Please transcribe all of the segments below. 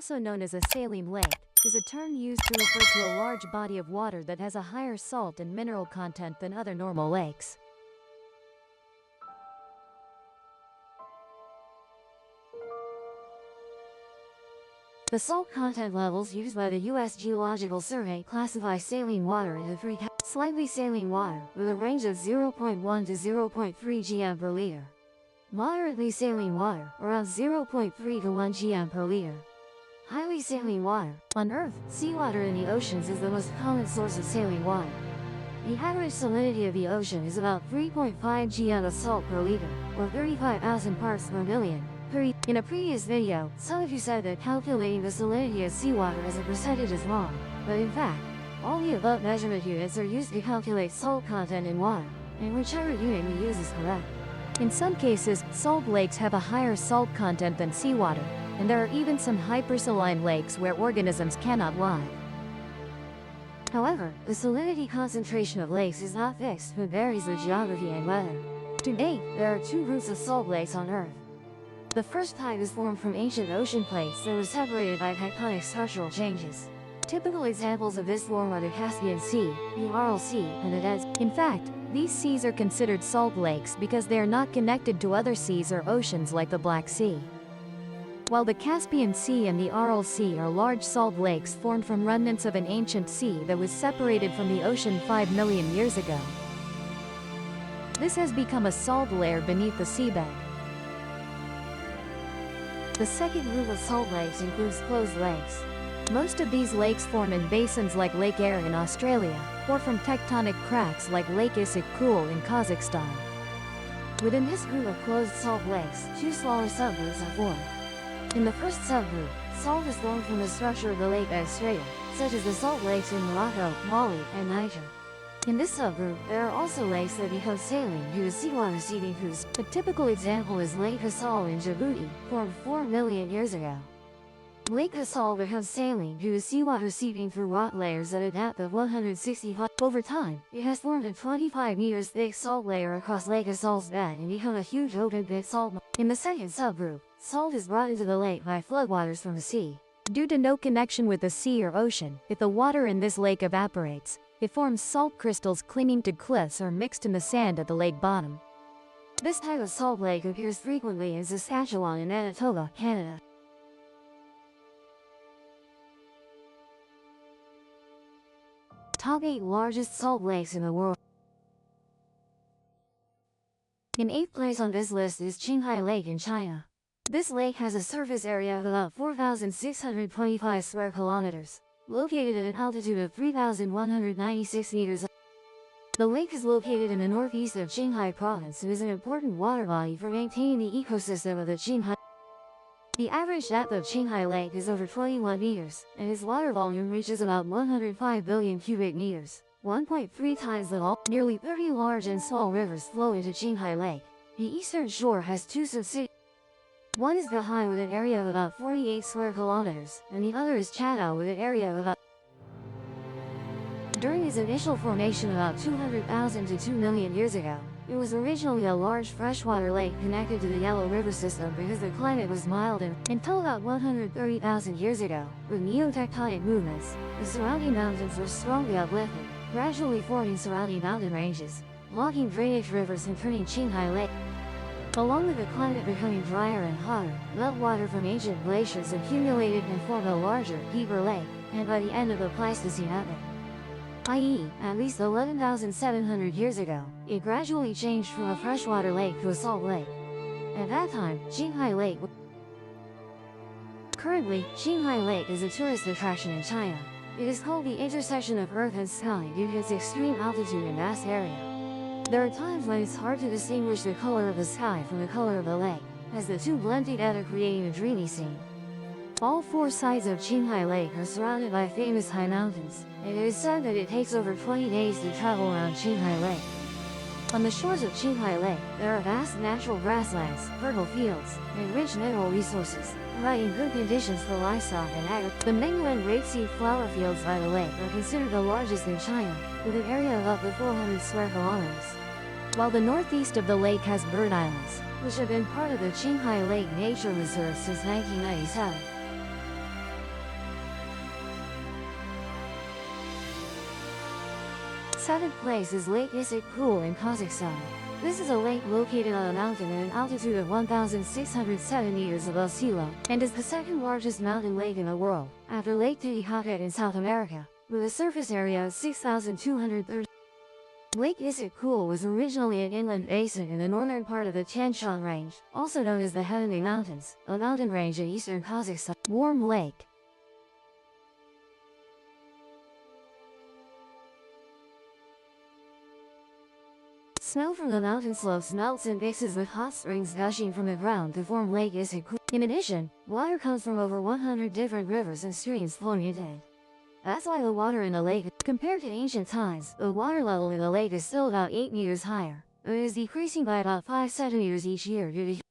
also known as a saline lake, is a term used to refer to a large body of water that has a higher salt and mineral content than other normal lakes. The salt content levels used by the U.S. Geological Survey classify saline water into three categories. Slightly saline water, with a range of 0.1 to 0.3 gm per liter. Moderately saline water, around 0.3 to 1 gm per liter. Highly saline water. On Earth, seawater in the oceans is the most common source of saline water. The average salinity of the ocean is about 3.5 gm of salt per liter, or 35,000 parts per million. In a previous video, some of you said that calculating the salinity of seawater as a percentage is wrong, but in fact, all the above measurement units are used to calculate salt content in water, and whichever unit we use is correct. In some cases, salt lakes have a higher salt content than seawater, and there are even some hypersaline lakes where organisms cannot live. However, the salinity concentration of lakes is not fixed but varies with geography and weather. To date, there are two groups of salt lakes on Earth. The first type is formed from ancient ocean plates that were separated by tectonic structural changes. Typical examples of this form are the Caspian Sea, the Aral Sea, and the Dead Sea. In fact, these seas are considered salt lakes because they are not connected to other seas or oceans like the Black Sea. While the Caspian Sea and the Aral Sea are large salt lakes formed from remnants of an ancient sea that was separated from the ocean 5 million years ago. This has become a salt layer beneath the seabed. The second group of salt lakes includes closed lakes. Most of these lakes form in basins like Lake Eyre in Australia, or from tectonic cracks like Lake Ecological in Kazakhstan. Within this group of closed salt lakes, two smaller subgroups are formed. In the first subgroup, salt is formed from the structure of the lake bed strata, such as the salt lakes in Morocco, Mali, and Niger. In this subgroup, there are also lakes that become saline due to seawater seeping through. A typical example is Lake Hassal in Djibouti, formed 4 million years ago. Lake Hassal becomes saline due to seawater seeping through rock layers at a depth of 165. Over time, it has formed a 25 meters thick salt layer across Lake Hassal's bed and become a huge open pit salt. In the second subgroup, salt is brought into the lake by floodwaters from the sea. Due to no connection with the sea or ocean, if the water in this lake evaporates, it forms salt crystals clinging to cliffs or mixed in the sand at the lake bottom. This type of salt lake appears frequently in Saskatchewan and Manitoba, Canada. Top 8 largest salt lakes in the world. In 8th place on this list is Qinghai Lake in China. This lake has a surface area of about 4,625 square kilometers, located at an altitude of 3,196 meters. The lake is located in the northeast of Qinghai province and is an important water body for maintaining the ecosystem of the Qinghai. The average depth of Qinghai Lake is over 21 meters, and its water volume reaches about 105 billion cubic meters, 1.3 times the volume. Nearly 30 large and small rivers flow into Qinghai Lake. The eastern shore has two subsidiaries. One is Gahai with an area of about 48 square kilometers, and the other is Chadao with an area of about. During its initial formation about 200,000 to 2 million years ago, it was originally a large freshwater lake connected to the Yellow River system because the climate was mild and, until about 130,000 years ago, with neotectonic movements, the surrounding mountains were strongly uplifted, gradually forming surrounding mountain ranges, blocking drainage rivers and turning Qinghai Lake. Along with the climate becoming drier and hotter, meltwater from ancient glaciers accumulated and formed a larger, deeper lake, and by the end of the Pleistocene epoch, i.e., at least 11,700 years ago, it gradually changed from a freshwater lake to a salt lake. At that time, Qinghai Lake. Currently, Qinghai Lake is a tourist attraction in China. It is called the intersection of earth and sky due to its extreme altitude and vast area. There are times when it's hard to distinguish the color of the sky from the color of the lake, as the two blend together creating a dreamy scene. All four sides of Qinghai Lake are surrounded by famous high mountains, and it is said that it takes over 20 days to travel around Qinghai Lake. On the shores of Qinghai Lake, there are vast natural grasslands, fertile fields, and rich mineral resources, providing good conditions for livestock and agriculture. The Mengyu and rapeseed flower fields by the lake are considered the largest in China, with an area of up to 400 square kilometers. While the northeast of the lake has bird islands, which have been part of the Qinghai Lake Nature Reserve since 1997. Seventh place is Lake Ecological in Kazakhstan. This is a lake located on a mountain at an altitude of 1,607 meters above sea level, and is the second largest mountain lake in the world, after Lake Titicaca in South America, with a surface area of 6,230. Lake Ecological was originally an inland basin in the northern part of the Tian Shan Range, also known as the Heavenly Mountains, a mountain range in eastern Kazakhstan. Warm Lake. Snow from the mountain slopes melts and mixes with hot springs gushing from the ground to form Lake Ecological. In addition, water comes from over 100 different rivers and streams flowing into it. That's why the water in the lake, compared to ancient times, the water level in the lake is still about 8 meters higher. It is decreasing by about 5 centimeters each year due to.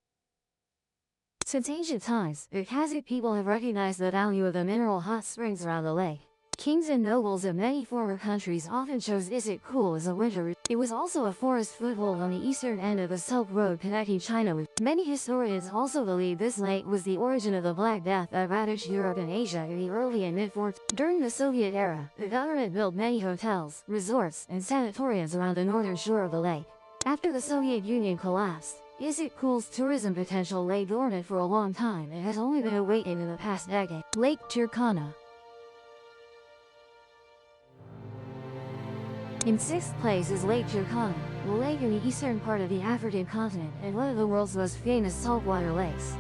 Since ancient times, the Kazakh people have recognized the value of the mineral hot springs around the lake. Kings and nobles of many former countries often chose Ecological as a winter resort. It was also a forest foothold on the eastern end of the Silk Road connecting China with. Many historians also believe this lake was the origin of the Black Death that ravaged Europe and Asia in the early and mid-40s. During the Soviet era, the government built many hotels, resorts, and sanatoriums around the northern shore of the lake. After the Soviet Union collapsed, Ecological tourism potential lay dormant for a long time and has only been awakened in the past decade. Lake Turkana. In sixth place is Lake Turkana, a lake in the eastern part of the African continent and one of the world's most famous saltwater lakes.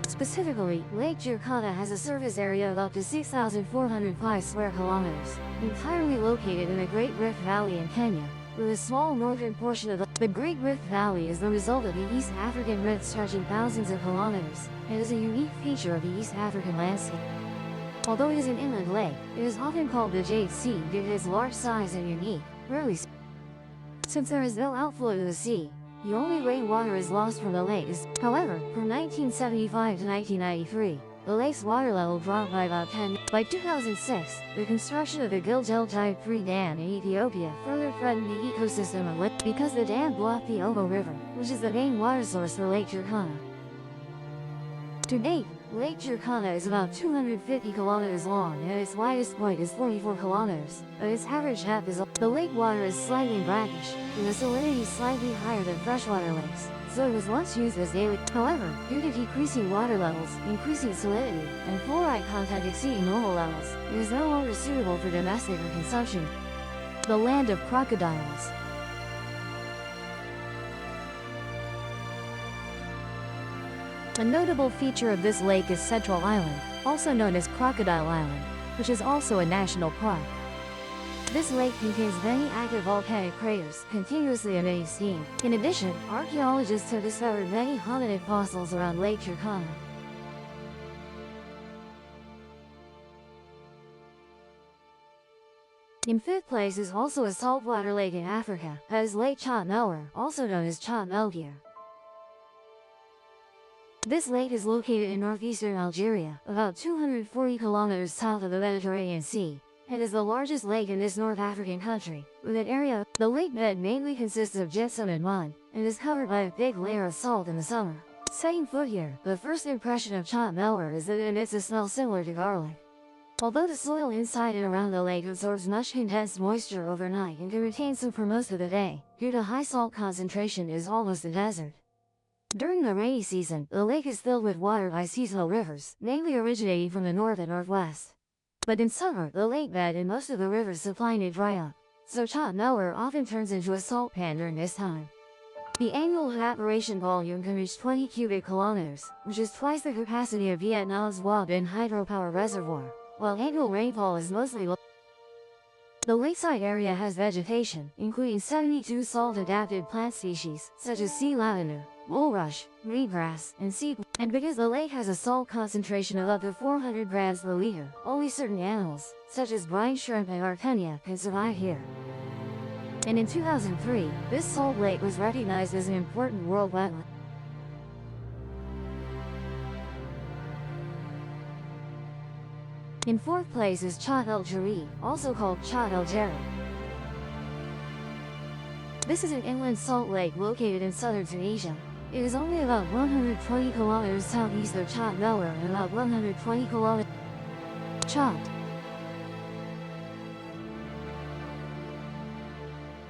Specifically, Lake Turkana has a surface area of up to 6,405 square kilometers, entirely located in the Great Rift Valley in Kenya, with a small northern portion of the Great Rift Valley is the result of the East African Rift stretching thousands of kilometers, and is a unique feature of the East African landscape. Although it is an inland lake, it is often called the Jade Sea due to its large size and unique, rarely. Since there is no outflow to the sea, the only rainwater is lost from the lake. However, from 1975 to 1993, the lake's water level dropped by about 10. By 2006, the construction of the Gilgel Type 3 Dam in Ethiopia further threatened the ecosystem of lake because the dam blocked the Omo River, which is the main water source for Lake Turkana. To date, Lake Turkana is about 250 kilometers long and its widest point is 44 kilometers, but its average depth is. The lake water is slightly brackish, with a salinity slightly higher than freshwater lakes, so it was once used as daily. However, due to decreasing water levels, increasing salinity, and fluoride content exceeding normal levels, it is no longer suitable for domestic or consumption. The land of crocodiles. A notable feature of this lake is Central Island, also known as Crocodile Island, which is also a national park. This lake contains many active volcanic craters, continuously emitting steam. In addition, archaeologists have discovered many hominid fossils around Lake Turkana. In fifth place is also a saltwater lake in Africa, that is Lake Chott Melwer, also known as Chott Melgir. This lake is located in northeastern Algeria, about 240 kilometers south of the Mediterranean Sea, and is the largest lake in this North African country, with an area. The lake bed mainly consists of gypsum and mud, and is covered by a thick layer of salt in the summer. Setting foot here, the first impression of Chott Melwer is that it emits a smell similar to garlic. Although the soil inside and around the lake absorbs much condensed moisture overnight and can retain some for most of the day, due to high salt concentration it is almost a desert. During the rainy season, the lake is filled with water by seasonal rivers, mainly originating from the north and northwest. But in summer, the lake bed and most of the rivers supplying it dry up, so Chott Melwer often turns into a salt pan during this time. The annual evaporation volume can reach 20 cubic kilometers, which is twice the capacity of Vietnam's Hoa Binh hydropower reservoir, while annual rainfall is mostly low. The lakeside area has vegetation, including 72 salt-adapted plant species, such as sea lavender, bulrush, reedgrass, and seaweed. And because the lake has a salt concentration of up to 400 grams per liter, only certain animals, such as brine shrimp and artemia, can survive here. And in 2003, this salt lake was recognized as an important world wetland. In fourth place is Chott El Jari, also called Chott El Jari. This is an inland salt lake located in southern Tunisia. It is only about 120 kilometers southeast of Chott Melwer and about 120 kilometers. Chott.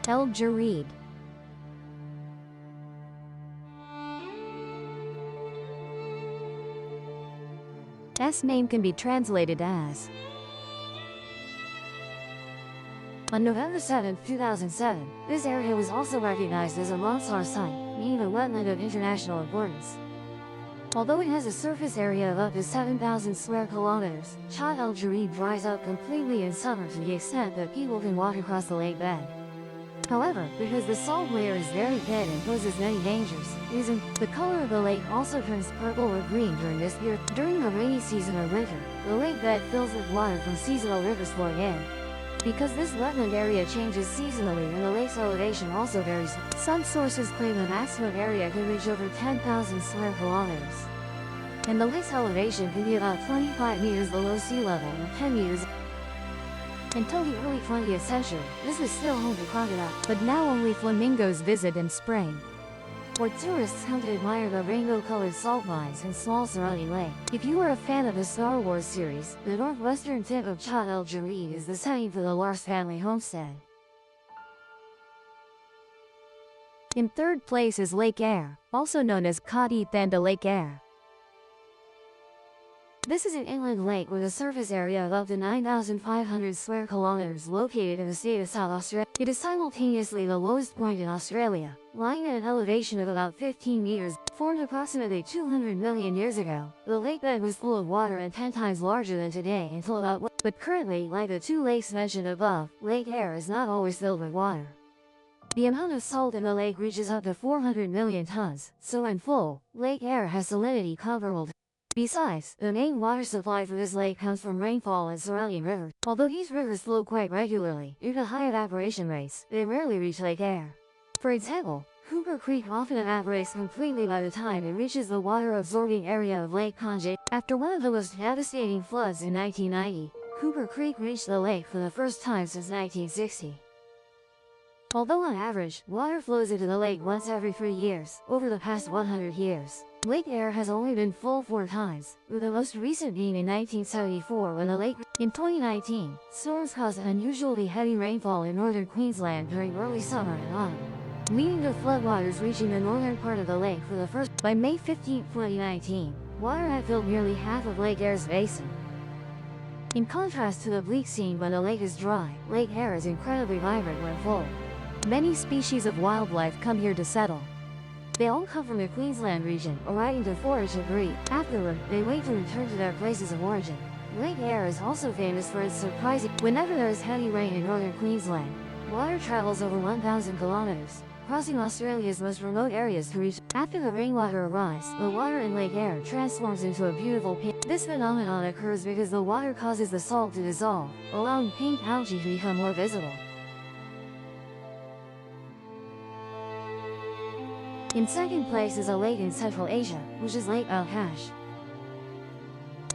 El Jareed. S name can be translated as. On November 7, 2007, this area was also recognized as a Ramsar site, meaning a wetland of international importance. Although it has a surface area of up to 7,000 square kilometers, Chat El Jareed dries up completely in summer to the extent that people can walk across the lake bed. However, because the salt layer is very thin and poses many dangers, the color of the lake also turns purple or green during this year. During the rainy season or winter, the lake bed fills with water from seasonal rivers flowing in. Because this wetland area changes seasonally and the lake's elevation also varies, some sources claim the maximum area can reach over 10,000 square kilometers. And the lake's elevation can be about 25 meters below sea level or 10 meters. Until the early 20th century, this was still home to crocodiles, but now only flamingos visit in spring. Or tourists come to admire the rainbow-colored salt mines and small surrounding lake. If you are a fan of the Star Wars series, the northwestern tip of Chat El Jareed is the setting for the Lars family homestead. In third place is Lake Eyre, also known as Cadi Thanda Lake Eyre. This is an inland lake with a surface area of up to 9,500 square kilometers located in the state of South Australia. It is simultaneously the lowest point in Australia, lying at an elevation of about 15 meters. Formed approximately 200 million years ago, the lake bed was full of water and 10 times larger than today until about but currently, like the two lakes mentioned above, Lake Eyre is not always filled with water. The amount of salt in the lake reaches up to 400 million tons, so when full, Lake Eyre has salinity comparable to. Besides, the main water supply for this lake comes from rainfall and surrounding rivers. Although these rivers flow quite regularly, due to high evaporation rates, they rarely reach Lake Eyre. For example, Hooper Creek often evaporates completely by the time it reaches the water-absorbing area of Lake Conjay. After one of the most devastating floods in 1990, Hooper Creek reached the lake for the first time since 1960. Although on average, water flows into the lake once every 3 years, over the past 100 years, Lake Eyre has only been full 4 times, with the most recent being in 1974 when the lake. In 2019, storms caused unusually heavy rainfall in northern Queensland during early summer and autumn, leading to floodwaters reaching the northern part of the lake for the first. By May 15, 2019, water had filled nearly half of Lake Eyre's basin. In contrast to the bleak scene when the lake is dry, Lake Eyre is incredibly vibrant when full. Many species of wildlife come here to settle. They all come from the Queensland region, arriving to forage and breed. Afterward, they wait to return to their places of origin. Lake Eyre is also famous for its surprising. Whenever there is heavy rain in northern Queensland, water travels over 1,000 kilometers, crossing Australia's most remote areas to reach. After the rainwater arrives, the water in Lake Eyre transforms into a beautiful pink. This phenomenon occurs because the water causes the salt to dissolve, allowing pink algae to become more visible. In second place is a lake in Central Asia, which is Lake Balkhash.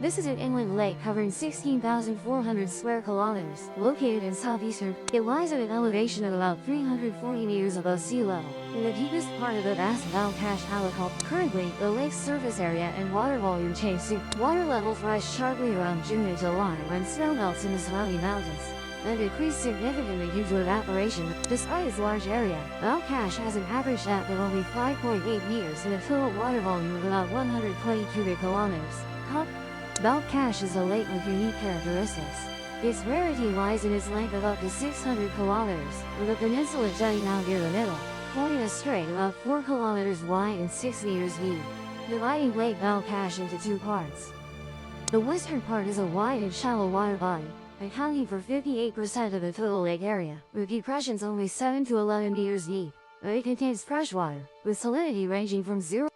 This is an inland lake covering 16,400 square kilometers, located in southeastern. It lies at an elevation of about 340 meters above sea level, in the deepest part of the vast Balkhash Ecological. Currently, the lake's surface area and water volume change soon. Water levels rise sharply around June and July when snow melts in the surrounding mountains, and decrease significantly due to evaporation. Despite its large area, Balkhash has an average depth of only 5.8 meters and a total water volume of about 120 cubic kilometers. Balkhash is a lake with unique characteristics. Its rarity lies in its length of up to 600 kilometers, with a peninsula jutting out near the middle, forming a strait about 4 kilometers wide and 6 meters deep, dividing Lake Balkhash into 2 parts. The western part is a wide and shallow water body, accounting for 58% of the total lake area, with depressions only 7 to 11 meters deep, but it contains fresh water, with salinity ranging from 0.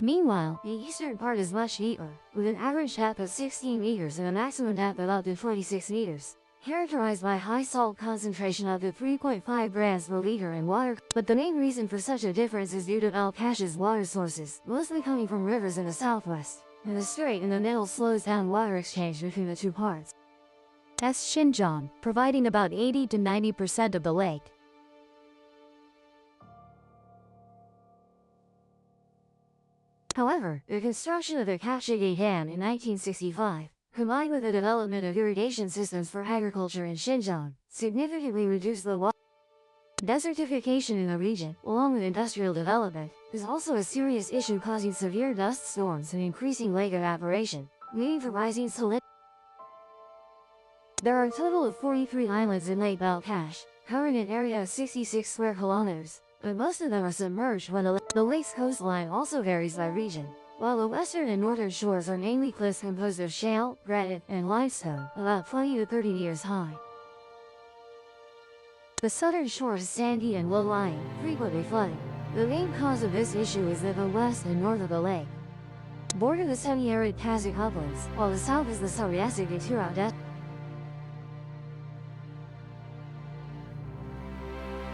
Meanwhile, the eastern part is much deeper, with an average depth of 16 meters and a maximum depth of up to 26 meters, characterized by high salt concentration up to 3.5 grams per liter in water. But the main reason for such a difference is due to Balkhash's water sources, mostly coming from rivers in the southwest, and the strait in the middle slows down water exchange between the 2 parts. Xinjiang, providing about 80 to 90% of the lake. However, the construction of the Kashigi Dam in 1965, combined with the development of irrigation systems for agriculture in Xinjiang, significantly reduced the water. Desertification in the region, along with industrial development, is also a serious issue, causing severe dust storms and increasing lake evaporation, leading to rising salinity. There are a total of 43 islands in Lake Balkhash, covering an area of 66 square kilometers, but most of them are submerged when the lake's coastline also varies by region. While the western and northern shores are mainly cliffs composed of shale, granite, and limestone, about 20 to 30 meters high. The southern shore is sandy and low-lying, frequently flooding. The main cause of this issue is that the west and north of the lake border the semi-arid Kazakh uplands, while the south is the Sariasic Etura Desert.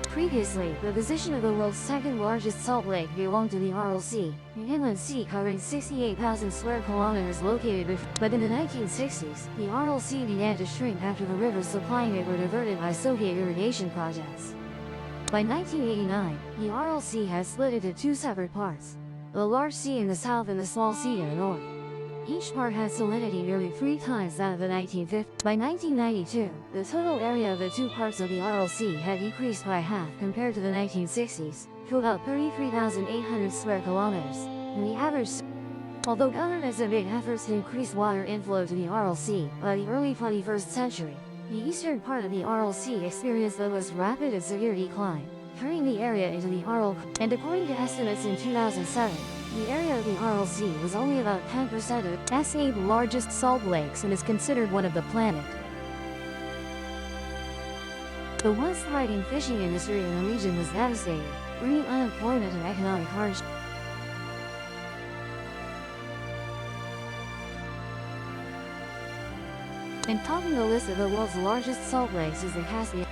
Previously, the position of the world's second largest salt lake belonged to the Aral Sea, an inland sea covering 68,000 square kilometers located but in the 1960s, the Aral Sea began to shrink after the rivers supplying it were diverted by Soviet irrigation projects. By 1989, the Aral Sea has split into two separate parts, the large sea in the south and the small sea in the north. Each part had salinity nearly 3 times that of the 1950s. By 1992, the total area of the two parts of the Aral Sea had decreased by half compared to the 1960s, to about 33,800 square kilometers, and the average. Although governments have made efforts to increase water inflow to the Aral Sea, by the early 21st century, the eastern part of the Aral Sea experienced the most rapid and severe decline, turning the area into the Aral. And according to estimates in 2007, the area of the Aral Sea was only about 10% of the 8 largest salt lakes and is considered one of the planet. The once thriving fishing industry in the region was devastated, bringing unemployment and economic hardship. And topping the list of the world's largest salt lakes is the Caspian,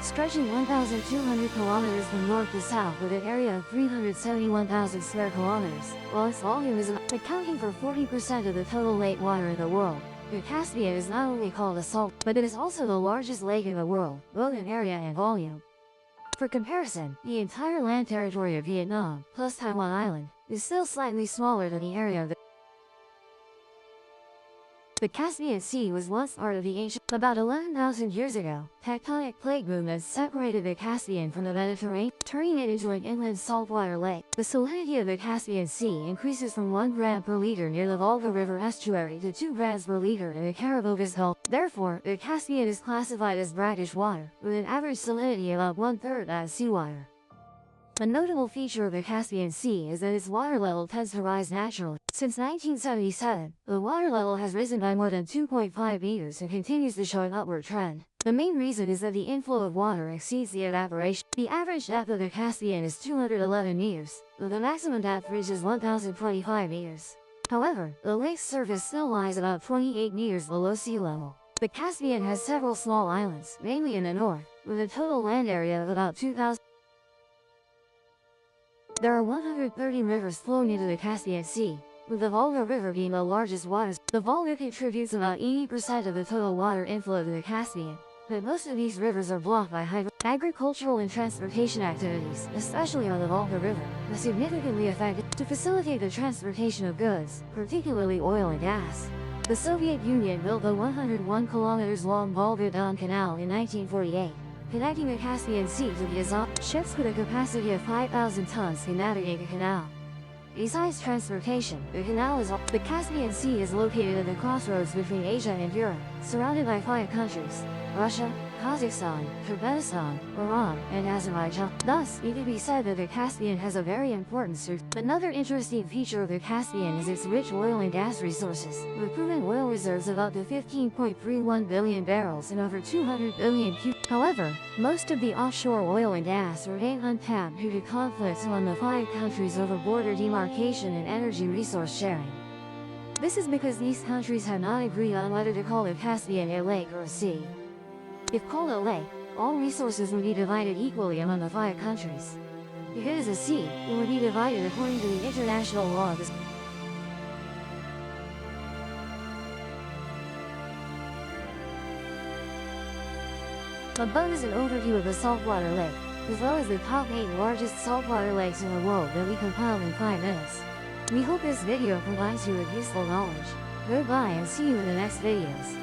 stretching 1,200 kilometers from north to south with an area of 371,000 square kilometers, while its volume is accounting for 40% of the total lake water in the world. The Caspian is not only called a salt, but it is also the largest lake in the world, both in area and volume. For comparison, the entire land territory of Vietnam, plus Taiwan Island, is still slightly smaller than the area of the Caspian Sea was once part of the ancient. About 11,000 years ago, tectonic plate movements separated the Caspian from the Mediterranean, turning it into an inland saltwater lake. The salinity of the Caspian Sea increases from 1 gram per liter near the Volga River estuary to 2 grams per liter in the Karabogas Gulf. Therefore, the Caspian is classified as brackish water, with an average salinity about 1/3 as seawater. A notable feature of the Caspian Sea is that its water level tends to rise naturally. Since 1977, the water level has risen by more than 2.5 meters and continues to show an upward trend. The main reason is that the inflow of water exceeds the evaporation. The average depth of the Caspian is 211 meters, but the maximum depth reaches 1,025 meters. However, the lake's surface still lies about 28 meters below sea level. The Caspian has several small islands, mainly in the north, with a total land area of about 2,000. There are 130 rivers flowing into the Caspian Sea, with the Volga River being the largest water. The Volga contributes about 80% of the total water inflow to the Caspian, but most of these rivers are blocked by agricultural and transportation activities, especially on the Volga River, are significantly affected. To facilitate the transportation of goods, particularly oil and gas, the Soviet Union built the 101 kilometers long Volga-Don Canal in 1948. Connecting the Caspian Sea to the Azov. Ships with a capacity of 5,000 tons can navigate the canal. Besides transportation, the Caspian Sea is located at the crossroads between Asia and Europe, surrounded by 5 countries: Russia, Kazakhstan, Turkmenistan, Iran, and Azerbaijan. Thus, it can be said that the Caspian has a very important source. Another interesting feature of the Caspian is its rich oil and gas resources, with proven oil reserves of up to 15.31 billion barrels and over 200 billion cubic. However, most of the offshore oil and gas remain untapped due to conflicts among the 5 countries over border demarcation and energy resource sharing. This is because these countries have not agreed on whether to call the Caspian a lake or a sea. If called a lake, all resources would be divided equally among the 5 countries. If it is a sea, it would be divided according to the international law of the sea. Above is an overview of the saltwater lake, as well as the top 8 largest saltwater lakes in the world that we compiled in 5 minutes. We hope this video provides you with useful knowledge. Goodbye and see you in the next videos.